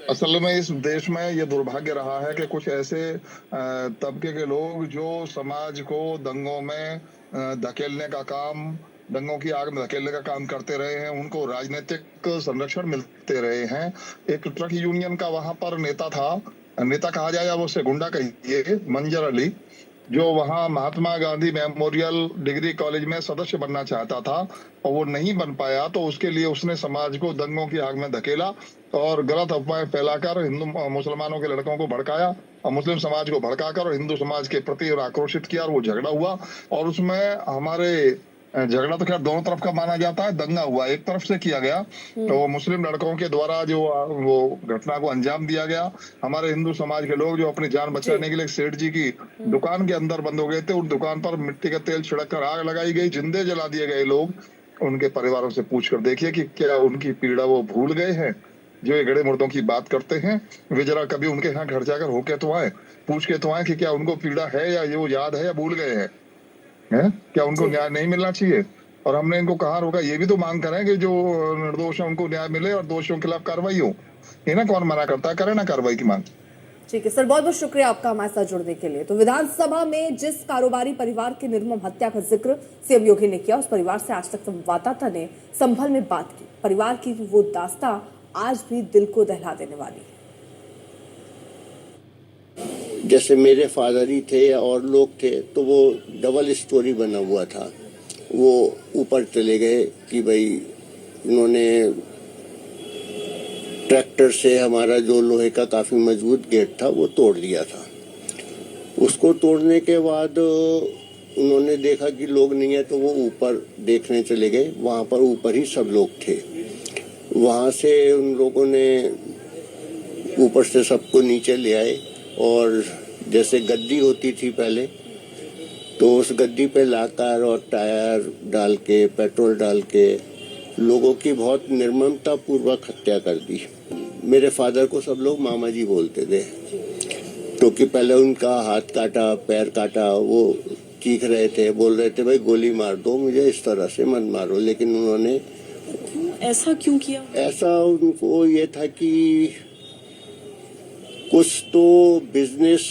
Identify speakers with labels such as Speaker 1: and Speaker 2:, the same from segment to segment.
Speaker 1: असल में इस देश में ये दुर्भाग्य रहा है कि कुछ ऐसे तबके के लोग जो समाज को दंगों में धकेलने का काम, दंगों की आग में धकेलने का काम करते रहे हैं, उनको राजनीतिक संरक्षण मिलते रहे हैं। एक ट्रक यूनियन का वहां पर नेता था, नेता कहा जाए या वो उसे गुंडा कहिए, मंजर अली, जो वहां Mahatma Gandhi memorial degree college में सदस्य बनना चाहता था और वो नहीं बन पाया, तो उसके लिए उसने समाज को दंगों की आग में धकेला और गलत अफवाहें फैलाकर हिंदू मुसलमानों के लड़कों को भड़काया और मुस्लिम समाज को भड़काकर और हिंदू समाज के प्रति आक्रोशित किया और वो झगड़ा हुआ। और उसमें हमारे झगड़ा तो खैर दोनों तरफ का माना जाता है, दंगा हुआ एक तरफ से किया गया, तो मुस्लिम लड़कों के द्वारा जो वो घटना को अंजाम दिया गया। हमारे हिंदू समाज के लोग जो अपनी जान बचाने के लिए सेठ जी की दुकान के अंदर बंद हो गए थे, उन दुकान पर मिट्टी का तेल छिड़क कर आग लगाई गई, जिंदे जला दिए गए लोग। उनके परिवारों से पूछ कर देखिए कि क्या उनकी पीड़ा वो भूल गए हैं। जो ये गड़े मुर्दों की बात करते हैं, वे जरा कभी उनके यहाँ घर जाकर होके तो आए, पूछ के तो आए कि क्या उनको पीड़ा है या ये वो याद है या भूल गए हैं। क्या उनको न्याय नहीं मिलना चाहिए? और हमने इनको कहा रोका, ये भी तो मांग करें कि जो निर्दोष है उनको न्याय मिले और दोषियों के खिलाफ कार्रवाई हो। ये ना कौन मना करता है, करे ना कार्रवाई की मांग।
Speaker 2: ठीक है सर, बहुत बहुत शुक्रिया आपका हमारे साथ जुड़ने के लिए। तो विधानसभा में जिस कारोबारी परिवार की निर्मम हत्या का जिक्र सीएम योगी ने किया, उस परिवार से आज तक संवाददाता ने संभल में बात की। परिवार की वो दास्तां आज भी दिल को दहला देने वाली है।
Speaker 3: जैसे मेरे फादर ही थे या और लोग थे, तो वो डबल स्टोरी बना हुआ था। वो ऊपर चले गए कि भाई इन्होंने ट्रैक्टर से हमारा जो लोहे का काफी मजबूत गेट था वो तोड़ दिया था। उसको तोड़ने के बाद उन्होंने देखा कि लोग नहीं है, तो वो ऊपर देखने चले गए। वहां पर ऊपर ही सब लोग थे। वहां से उन लोगों ने ऊपर से सबको नीचे ले आए और जैसे गद्दी होती थी पहले, तो उस गद्दी पे लाकर और टायर डाल के, पेट्रोल डाल के लोगों की बहुत निर्ममता पूर्वक हत्या कर दी। मेरे फादर को सब लोग मामा जी बोलते थे, क्योंकि पहले उनका हाथ काटा, पैर काटा, वो चीख रहे थे, बोल रहे थे भाई गोली मार दो मुझे, इस तरह से मत मारो। लेकिन उन्होंने
Speaker 4: ऐसा क्यों किया?
Speaker 3: ऐसा उनको ये था कि कुछ तो बिजनेस,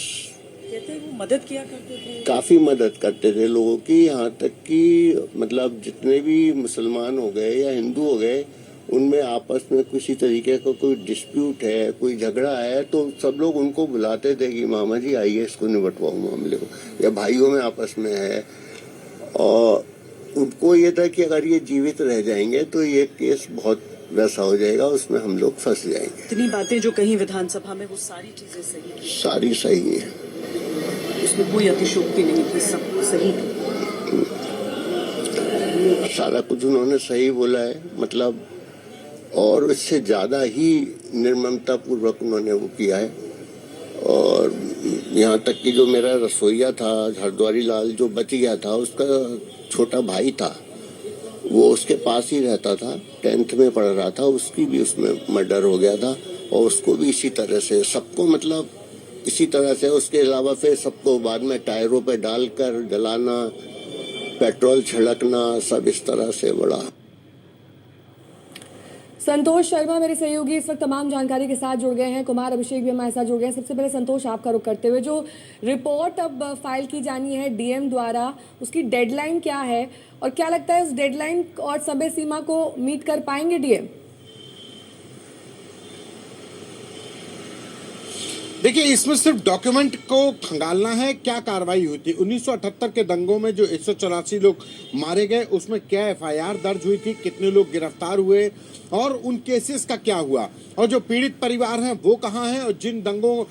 Speaker 4: कहते हैं वो मदद किया करते थे,
Speaker 3: काफी मदद करते थे लोगों की। यहाँ तक कि मतलब जितने भी मुसलमान हो गए या हिंदू हो गए, उनमें आपस में किसी तरीके का कोई डिस्प्यूट है, कोई झगड़ा है, तो सब लोग उनको बुलाते थे कि मामा जी आइए इसको निपटवाओ मामले को, या भाइयों में आपस में है। और उनको ये था कि अगर ये जीवित रह जाएंगे तो ये केस बहुत वैसा हो जाएगा, उसमें हम लोग फंस जाएंगे।
Speaker 4: इतनी बातें जो कहीं विधानसभा में, वो सारी चीजें सही है?
Speaker 3: सारी सही है,
Speaker 4: उसमें कोई अतिशयोक्ति नहीं थी, सब सही थी।
Speaker 3: सारा कुछ उन्होंने सही बोला है, मतलब और इससे ज्यादा ही निर्ममता पूर्वक उन्होंने वो किया है। और यहाँ तक कि जो मेरा रसोईया था हरद्वारी लाल, जो बच गया था, उसका छोटा भाई था, वो उसके पास ही रहता था, 10th में पढ़ रहा था, उसकी भी उसमें मर्डर हो गया था। और उसको भी इसी तरह से, सबको मतलब इसी तरह से। उसके अलावा फिर सबको बाद में टायरों पे डालकर जलाना, पेट्रोल छिड़कना, सब इस तरह से बड़ा।
Speaker 2: संतोष शर्मा मेरे सहयोगी इस वक्त तमाम जानकारी के साथ जुड़ गए हैं। कुमार अभिषेक भी हमारे साथ जुड़ गए हैं। सबसे पहले संतोष, आपका रुख करते हुए, जो रिपोर्ट अब फाइल की जानी है डीएम द्वारा, उसकी डेडलाइन क्या है और क्या लगता है उस डेडलाइन और समय सीमा को मीट कर पाएंगे डीएम?
Speaker 5: देखिए, इसमें सिर्फ डॉक्यूमेंट को खंगालना है, क्या कार्रवाई हुई थी। 1978 के दंगों में जो 184 लोग मारे गए, उसमें क्या एफआईआर दर्ज हुई थी, कितने लोग गिरफ्तार हुए और उन केसेस का क्या हुआ, और जो पीड़ित परिवार हैं वो कहाँ हैं, और जिन दंगों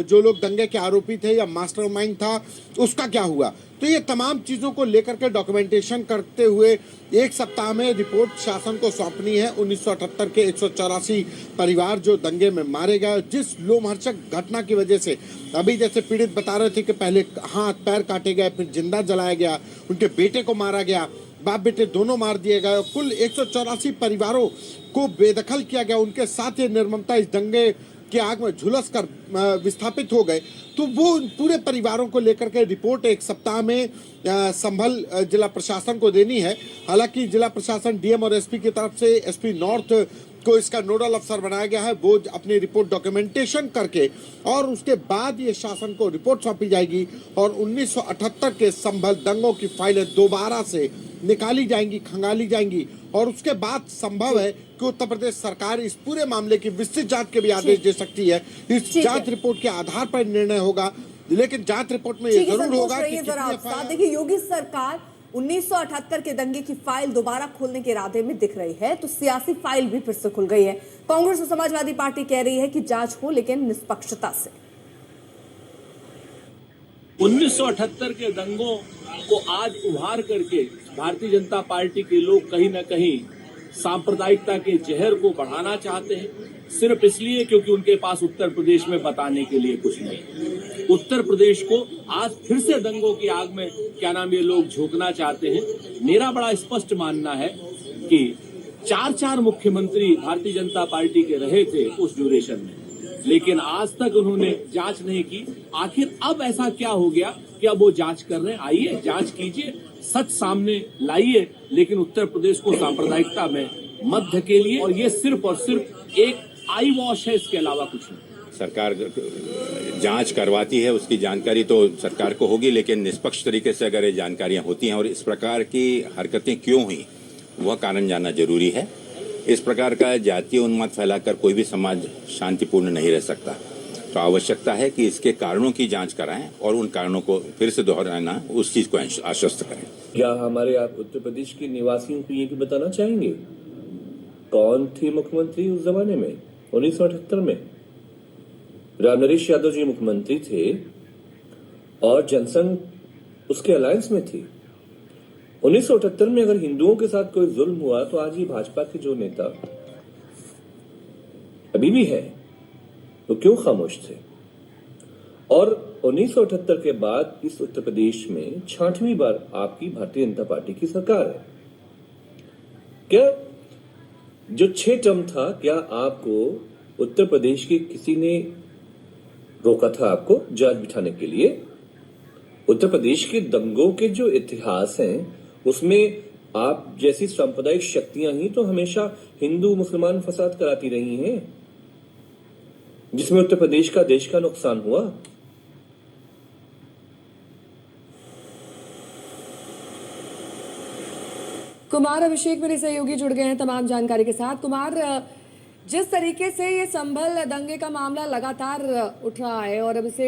Speaker 5: जो लोग दंगे के आरोपी थे या मास्टरमाइंड था, उसका क्या हुआ। तो ये तमाम चीज़ों को लेकर के डॉक्यूमेंटेशन करते हुए 1 सप्ताह में रिपोर्ट शासन को सौंपनी है। 1978 के 184 परिवार जो दंगे में मारे गए, जिस लोमहर्षक घटना की वजह से, अभी जैसे पीड़ित बता रहे थे कि पहले हाथ पैर काटे गए, फिर जिंदा जलाया गया, उनके बेटे को मारा गया, बाप बेटे दोनों मार दिए गए, कुल 184 परिवारों को बेदखल किया गया। उनके साथ ये निर्ममता इस दंगे की आग में झुलस कर विस्थापित हो गए। तो वो पूरे परिवारों को लेकर के रिपोर्ट 1 सप्ताह में संभल जिला प्रशासन को देनी है। हालांकि जिला प्रशासन डीएम और एसपी की तरफ से, एसपी नॉर्थ को इसका नोडल अफसर बनाया गया है, वो अपनी रिपोर्ट डॉक्यूमेंटेशन करके और उसके बाद ये शासन को रिपोर्ट सौंपी जाएगी और 1978 के संभल दंगों की फाइलें दोबारा से निकाली जाएंगी, खंगाली जाएंगी और उसके बाद संभव है कि उत्तर प्रदेश सरकार इस पूरे मामले की विस्तृत जांच के भी आदेश दे सकती है। इस जांच रिपोर्ट के आधार पर निर्णय होगा, लेकिन जांच रिपोर्ट में ये जरूर होगा कि
Speaker 6: देखिए योगी सरकार 1978 के दंगे की फाइल दोबारा खोलने के इरादे में दिख रही है, तो सियासी फाइल भी फिर से खुल गई है। कांग्रेस और समाजवादी पार्टी कह रही है कि जांच हो लेकिन निष्पक्षता से।
Speaker 7: 1978 के दंगों को आज उभार करके भारतीय जनता पार्टी के लोग कहीं न कहीं सांप्रदायिकता के जहर को बढ़ाना चाहते हैं, सिर्फ इसलिए क्योंकि उनके पास उत्तर प्रदेश में बताने के लिए कुछ नहीं। उत्तर प्रदेश को आज फिर से दंगों की आग में ये लोग झोंकना चाहते हैं। मेरा बड़ा स्पष्ट मानना है कि 4 मुख्यमंत्री भारतीय जनता पार्टी के रहे थे उस ड्यूरेशन में, लेकिन आज तक उन्होंने जांच नहीं की। आखिर अब ऐसा क्या हो गया कि अब वो जांच कर रहे हैं? आइए जांच कीजिए, सच सामने लाइए, लेकिन उत्तर प्रदेश को सांप्रदायिकता में मत धकेलिए। और ये सिर्फ और सिर्फ एक आई वॉश है, इसके अलावा कुछ नहीं।
Speaker 8: सरकार जांच करवाती है, उसकी जानकारी तो सरकार को होगी, लेकिन निष्पक्ष तरीके से अगर ये जानकारियां होती हैं और इस प्रकार की हरकतें क्यों हुई वह कारण जानना जरूरी है। इस प्रकार का जातीय उन्माद फैलाकर कोई भी समाज शांतिपूर्ण नहीं रह सकता, तो आवश्यकता है कि इसके कारणों की जांच कराएं और उन कारणों को फिर से दोहराना, उस चीज को आश्वस्त करें।
Speaker 9: क्या हमारे आप उत्तर प्रदेश के निवासियों को ये भी बताना चाहेंगे कौन थे मुख्यमंत्री उस जमाने में 1978 में? राम नरेश यादव जी मुख्यमंत्री थे और जनसंघ उसके अलायंस में थी। 1978 में अगर हिंदुओं के साथ कोई जुल्म हुआ तो आज ये भाजपा के जो नेता अभी भी है तो क्यों खामोश थे? और 1978 के बाद इस उत्तर प्रदेश में 6वीं बार आपकी भारतीय जनता पार्टी की सरकार है। क्या जो 6 टर्म था, क्या आपको उत्तर प्रदेश के किसी ने रोका था आपको जज बिठाने के लिए? उत्तर प्रदेश के दंगों के जो इतिहास हैं उसमें आप जैसी सांप्रदायिक शक्तियां ही तो हमेशा हिंदू मुसलमान फसाद कराती रही हैं, जिसमें उत्तर प्रदेश का देश का नुकसान हुआ।
Speaker 2: कुमार अभिषेक मेरे सहयोगी जुड़ गए हैं तमाम जानकारी के साथ। कुमार, जिस तरीके से ये संभल दंगे का मामला लगातार उठ रहा है और अब इसे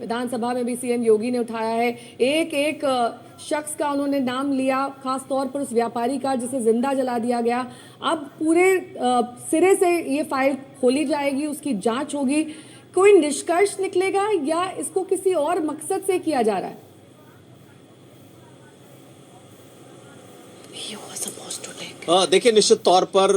Speaker 2: विधानसभा में भी सीएम योगी ने उठाया है, एक एक शख्स का उन्होंने नाम लिया, खास तौर पर उस व्यापारी का जिसे जिंदा जला दिया गया। अब पूरे सिरे से ये फाइल खोली जाएगी, उसकी जांच होगी, कोई निष्कर्ष निकलेगा या इसको किसी और मकसद से किया जा रहा है?
Speaker 10: देखिए, निश्चित तौर पर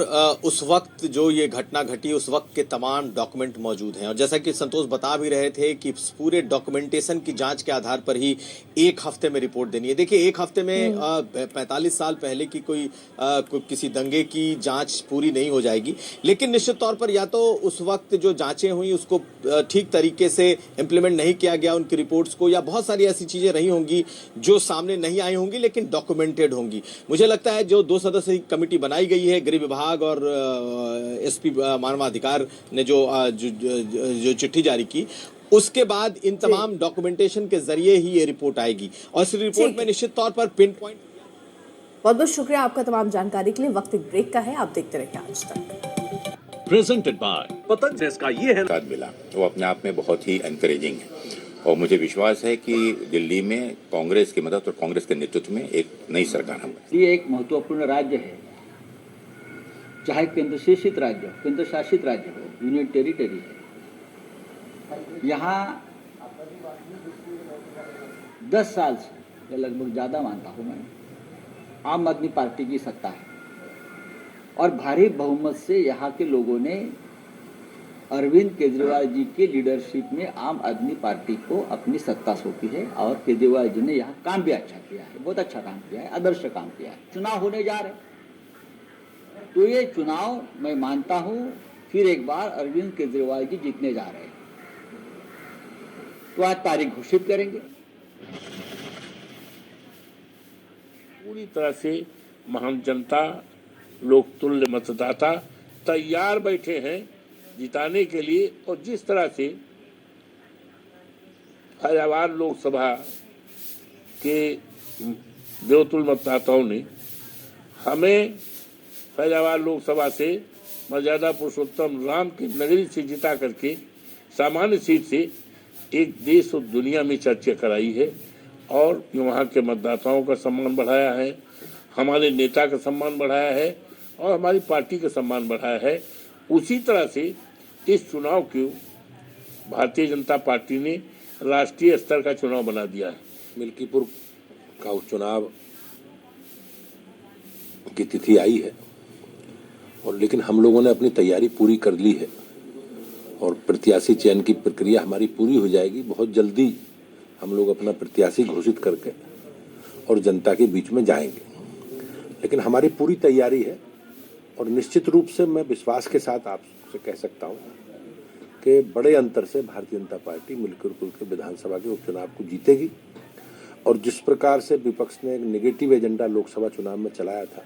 Speaker 10: उस वक्त जो ये घटना घटी उस वक्त के तमाम डॉक्यूमेंट मौजूद हैं और जैसा कि संतोष बता भी रहे थे कि पूरे डॉक्यूमेंटेशन की जांच के आधार पर ही 1 हफ्ते में रिपोर्ट देनी है। देखिए, 1 हफ्ते में 45 साल पहले की कोई किसी दंगे की जांच पूरी नहीं हो जाएगी, लेकिन निश्चित तौर पर या तो उस वक्त जो जांचें हुई उसको ठीक तरीके से इम्प्लीमेंट नहीं किया गया उनकी रिपोर्ट्स को, या बहुत सारी ऐसी चीजें रही होंगी जो सामने नहीं आई होंगी लेकिन डॉक्यूमेंटेड होंगी। मुझे लगता है जो 2 सदस्यीय कमेटी बनाई गई है, गृह विभाग और एसपी मानवाधिकार ने जो चिट्ठी जारी की, उसके बाद इन तमाम डॉक्यूमेंटेशन के जरिए ही ये रिपोर्ट आएगी और इस रिपोर्ट में निश्चित तौर पर पिन पॉइंट।
Speaker 6: बहुत बहुत शुक्रिया आपका तमाम जानकारी के लिए। वक्त एक ब्रेक का है, आप देखते रहिए आज तक।
Speaker 8: प्रेजेंटेड बाय पतंजलि का ये है मिला, वो अपने आप में बहुत ही एनकरेजिंग है और मुझे विश्वास है कि दिल्ली में कांग्रेस की मदद और कांग्रेस के नेतृत्व में एक नई सरकार हम।
Speaker 11: ये एक महत्वपूर्ण राज्य है, चाहे केंद्र शासित राज्य हो, यूनियन टेरिटरी है। यहाँ 10 साल से लगभग ज़्यादा मानता हूँ मैं, आम आदमी पार्टी की सत्ता है और भारी बहुमत से यहाँ के लोगों ने अरविंद केजरीवाल जी के लीडरशिप में आम आदमी पार्टी को अपनी सत्ता सौंपी है और केजरीवाल जी ने यहाँ काम भी अच्छा किया है, बहुत अच्छा काम किया है, आदर्श काम किया है। चुनाव होने जा रहे हैं तो ये चुनाव मैं मानता हूँ फिर एक बार अरविंद केजरीवाल जी जीतने जा रहे हैं, तो आज तारीख घोषित करेंगे।
Speaker 12: पूरी तरह से महान जनता, लोकतुल्य मतदाता
Speaker 7: तैयार बैठे हैं जिताने के लिए। और जिस तरह से फैजाबाद लोकसभा के देवतुल मतदाताओं ने हमें फैजाबाद लोकसभा से मर्यादा पुरुषोत्तम राम की नगरी से जिता करके सामान्य सीट से एक देश और दुनिया में चर्चा कराई है और वहाँ के मतदाताओं का सम्मान बढ़ाया है, हमारे नेता का सम्मान बढ़ाया है और हमारी पार्टी का सम्मान बढ़ाया है। उसी तरह से इस चुनाव को भारतीय जनता पार्टी ने राष्ट्रीय स्तर का चुनाव बना दिया है।
Speaker 12: मिल्कीपुर का उपचुनाव की तिथि आई है और लेकिन हम लोगों ने अपनी तैयारी पूरी कर ली है और प्रत्याशी चयन की प्रक्रिया हमारी पूरी हो जाएगी। बहुत जल्दी हम लोग अपना प्रत्याशी घोषित करके और जनता के बीच में जाएंगे, लेकिन हमारी पूरी तैयारी है और निश्चित रूप से मैं विश्वास के साथ आपसे कह सकता हूं कि बड़े अंतर से भारतीय जनता पार्टी मिल्कीपुर के विधानसभा के उपचुनाव को जीतेगी। और जिस प्रकार से विपक्ष ने एक नेगेटिव एजेंडा लोकसभा चुनाव में चलाया था,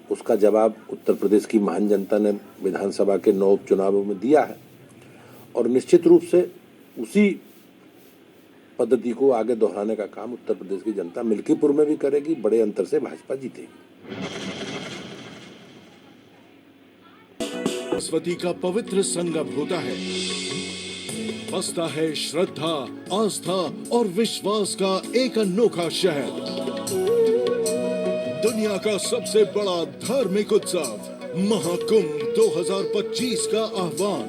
Speaker 12: उसका जवाब उत्तर प्रदेश की महान जनता ने विधानसभा के 9 उपचुनावों में दिया है और निश्चित रूप से उसी पद्धति को आगे दोहराने का काम उत्तर प्रदेश की जनता मिल्कीपुर में भी करेगी। बड़े अंतर से भाजपा जीतेगी।
Speaker 13: सरस्वती का पवित्र संगम होता है, बसता है श्रद्धा, आस्था और विश्वास का एक अनोखा शहर। दुनिया का सबसे बड़ा धार्मिक उत्सव महाकुंभ 2025 का आह्वान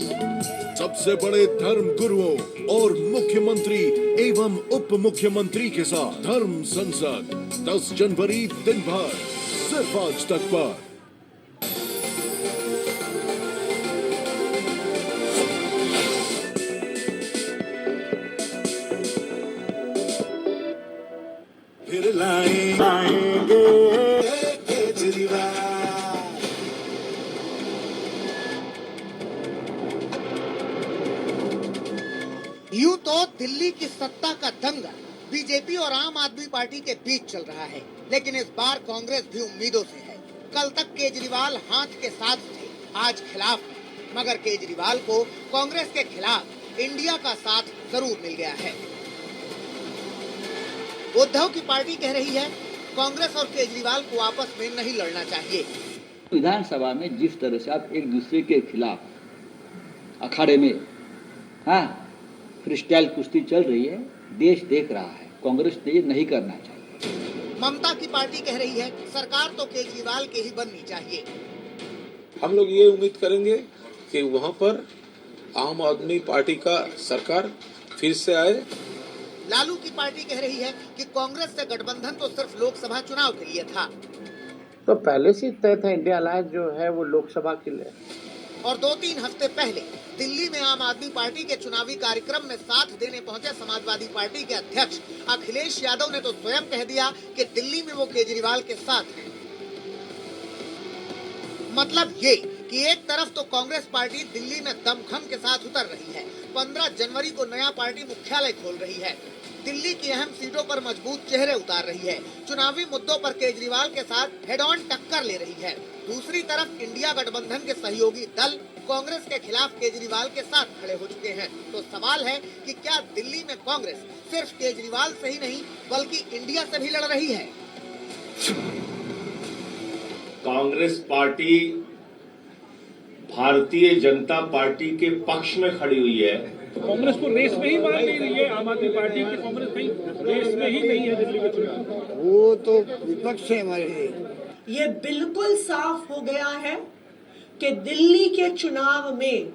Speaker 13: सबसे बड़े धर्म गुरुओं और मुख्यमंत्री एवं उप मुख्यमंत्री के साथ धर्म संसद 10 जनवरी दिन भर सिर्फ आज तक पर।
Speaker 14: फिर लाएंगे केजरीवाल।
Speaker 15: यूं तो दिल्ली की सत्ता का दंगल बीजेपी और आम आदमी पार्टी के बीच चल रहा है, लेकिन इस बार कांग्रेस भी उम्मीदों से है। कल तक केजरीवाल हाथ के साथ थे, आज खिलाफ है, मगर केजरीवाल को कांग्रेस के खिलाफ इंडिया का साथ जरूर मिल गया है। उद्धव की पार्टी कह रही है कांग्रेस और केजरीवाल को आपस में नहीं लड़ना चाहिए।
Speaker 11: विधानसभा में जिस तरह से आप एक दूसरे के खिलाफ अखाड़े में फ्रीस्टाइल कुश्ती चल रही है, देश देख रहा है। कांग्रेस ने ये नहीं करना चाहिए।
Speaker 15: ममता की पार्टी कह रही है सरकार तो केजरीवाल के ही बननी चाहिए।
Speaker 16: हम लोग ये उम्मीद करेंगे कि वहाँ पर आम आदमी पार्टी का सरकार फिर से आए।
Speaker 15: लालू की पार्टी कह रही है कि कांग्रेस से गठबंधन तो सिर्फ लोकसभा चुनाव के लिए था।
Speaker 17: तो पहले से तय था इंडिया अलायंस जो है वो लोकसभा के लिए।
Speaker 15: और 2-3 हफ्ते पहले दिल्ली में आम आदमी पार्टी के चुनावी कार्यक्रम में साथ देने पहुंचे समाजवादी पार्टी के अध्यक्ष अखिलेश यादव ने तो स्वयं कह दिया कि दिल्ली में वो केजरीवाल के साथ हैं। मतलब ये कि एक तरफ तो कांग्रेस पार्टी दिल्ली में दमखम के साथ उतर रही है, 15 जनवरी को नया पार्टी मुख्यालय खोल रही है, दिल्ली की अहम सीटों पर मजबूत चेहरे उतार रही है, चुनावी मुद्दों पर केजरीवाल के साथ हेड ऑन टक्कर ले रही है। दूसरी तरफ इंडिया गठबंधन के सहयोगी दल कांग्रेस के खिलाफ केजरीवाल के साथ खड़े हो चुके हैं। तो सवाल है कि क्या दिल्ली में कांग्रेस सिर्फ केजरीवाल से ही नहीं बल्कि इंडिया से भी लड़ रही है?
Speaker 18: कांग्रेस पार्टी भारतीय जनता पार्टी के पक्ष में खड़ी हुई है।
Speaker 7: कांग्रेस को रेस में ही मान नहीं रही है आम आदमी पार्टी की। कांग्रेस कहीं रेस में ही नहीं है दिल्ली के चुनाव।
Speaker 17: वो तो विपक्ष है हमारे लिए।
Speaker 19: ये बिल्कुल साफ हो गया है कि दिल्ली के चुनाव में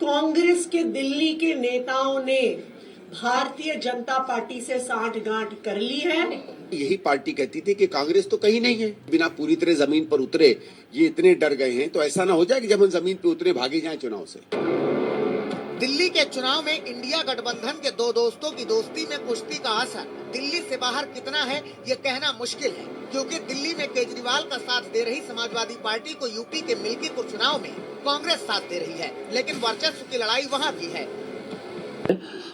Speaker 19: कांग्रेस के दिल्ली के नेताओं ने भारतीय जनता पार्टी से साठगांठ कर ली है।
Speaker 20: यही पार्टी कहती थी कि कांग्रेस तो कहीं नहीं है, बिना पूरी तरह जमीन पर उतरे ये इतने डर गए हैं, तो ऐसा ना हो जाए कि जब हम जमीन पे उतरे भागे जाएं चुनाव से।
Speaker 15: दिल्ली के चुनाव में इंडिया गठबंधन के दो दोस्तों की दोस्ती में कुश्ती का असर दिल्ली से बाहर कितना है ये कहना मुश्किल है, क्योंकि दिल्ली में केजरीवाल का साथ दे रही समाजवादी पार्टी को यूपी के मिल्कीपुर चुनाव में कांग्रेस साथ दे रही है, लेकिन वर्चस्व की लड़ाई वहाँ भी है।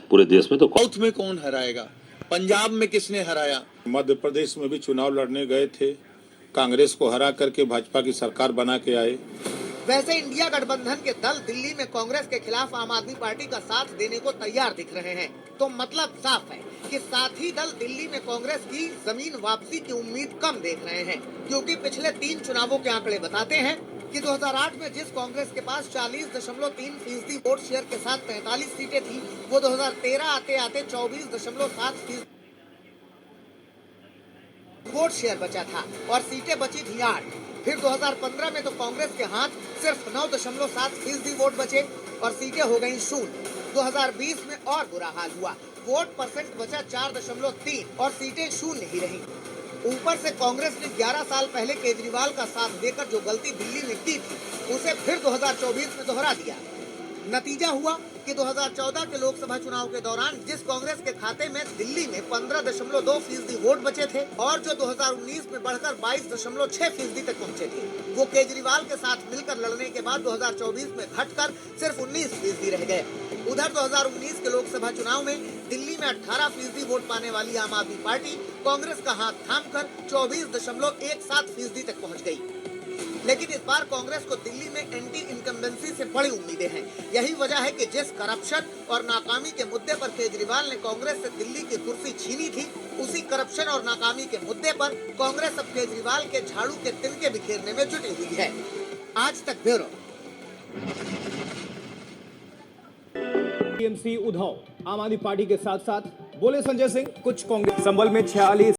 Speaker 18: पूरे देश में तो
Speaker 21: साउथ में कौन हराएगा, पंजाब में किसने हराया?
Speaker 22: मध्य प्रदेश में भी चुनाव लड़ने गए थे, कांग्रेस को हरा करके भाजपा की सरकार बना के आए।
Speaker 15: वैसे इंडिया गठबंधन के दल दिल्ली में कांग्रेस के खिलाफ आम आदमी पार्टी का साथ देने को तैयार दिख रहे हैं, तो मतलब साफ है कि साथी दल दिल्ली में कांग्रेस की जमीन वापसी की उम्मीद कम देख रहे हैं, क्योंकि पिछले 3 चुनावों के आंकड़े बताते हैं कि 2008 में जिस कांग्रेस के पास 40.3% वोट शेयर के साथ 43 सीटें थी, वो 2013 आते आते 24.7% वोट शेयर बचा था और सीटें बची थी 8। फिर 2015 में तो कांग्रेस के हाथ सिर्फ 9.7% वोट बचे और सीटें हो गईं 0। 2020 में और बुरा हाल हुआ, वोट परसेंट बचा 4.3 और सीटें 0 ही रहीं। ऊपर से कांग्रेस ने 11 साल पहले केजरीवाल का साथ देकर जो गलती दिल्ली में की थी, उसे फिर 2024 में दोहरा दिया। नतीजा हुआ कि 2014 के लोकसभा चुनाव के दौरान जिस कांग्रेस के खाते में दिल्ली में 15.2% वोट बचे थे और जो 2019 में बढ़कर 22.6% तक पहुंचे थे, वो केजरीवाल के साथ मिलकर लड़ने के बाद 2024 में घटकर सिर्फ 19% रह गए। उधर 2019 के लोकसभा चुनाव में दिल्ली में 18% वोट पाने वाली आम आदमी पार्टी कांग्रेस का हाथ थामकर 24.17% तक पहुंच गई। लेकिन इस बार कांग्रेस को दिल्ली में एंटी इनकम्बेंसी से बड़ी उम्मीदें हैं। यही वजह है कि जिस करप्शन और नाकामी के मुद्दे पर केजरीवाल ने कांग्रेस से दिल्ली की कुर्सी छीनी थी, उसी करप्शन और नाकामी के मुद्दे पर कांग्रेस अब केजरीवाल के झाड़ू के तिनके बिखेरने में जुटी हुई है। आज तक ब्यूरो।
Speaker 1: टीएमसी उद्धव आम आदमी पार्टी के साथ साथ बोले संजय सिंह। कुछ कांग्रेस संबल में 46